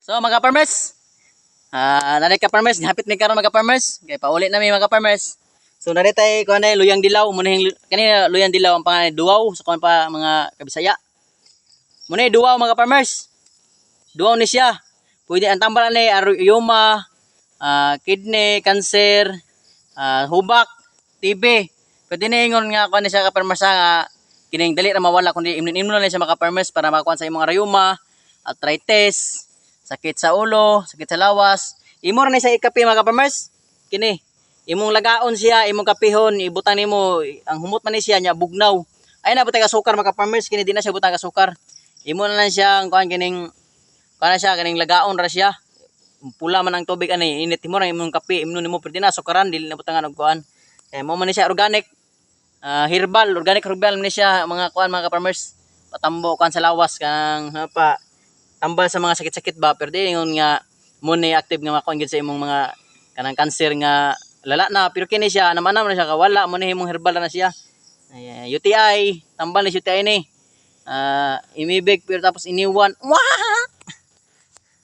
So mga farmers, nalit ka farmers, hapit ni karon mga farmers. Kay paulit na mi mga farmers. So nalit tay kuan ay luyang dilaw, munahing kanina luyang dilaw ang pangalan duwaw sa kuan pa mga kabisaya. Muna duwaw mga farmers. Duwaw ni siya. Pwede ang tambalan ni aruyoma, kidney, cancer, hubak, TB. Pwede na ingon nga kuan ni siya ka farmers nga kining dali ra mawala kundi imnon na siya mga farmers para makuan sa imong arayuma, arthritis, sakit sa ulo, sakit sa lawas. Imo ra ni sa ikapi mga farmers. Kini imong lagaon siya, imong kapihon, ibutang nimo ang humot man ni siya nya bugnaw. Ay na butang sukar mga farmers, kini di na siya butang sukar. Imo na lang siya ang kuan kining kana siya kining lagaon ra siya. Pula man ang tubig ani, init mo ra imong kape, imnon nimo pwede na sukaran dili na butangan og kuan. Kay mo man ni siya organic. Organic herbal man ni siya mga kuan mga farmers. Patambo kuan sa lawas kang pa tambal sa mga sakit-sakit ba pero di ingon nga mo ni active nga makuan gid sa imong mga kanang cancer nga lala na pero kini siya naman na siya kawala mo ni himong herbal na siya. UTI, tambal ni UTI ni. Imibig pero tapos iniwan. Wow!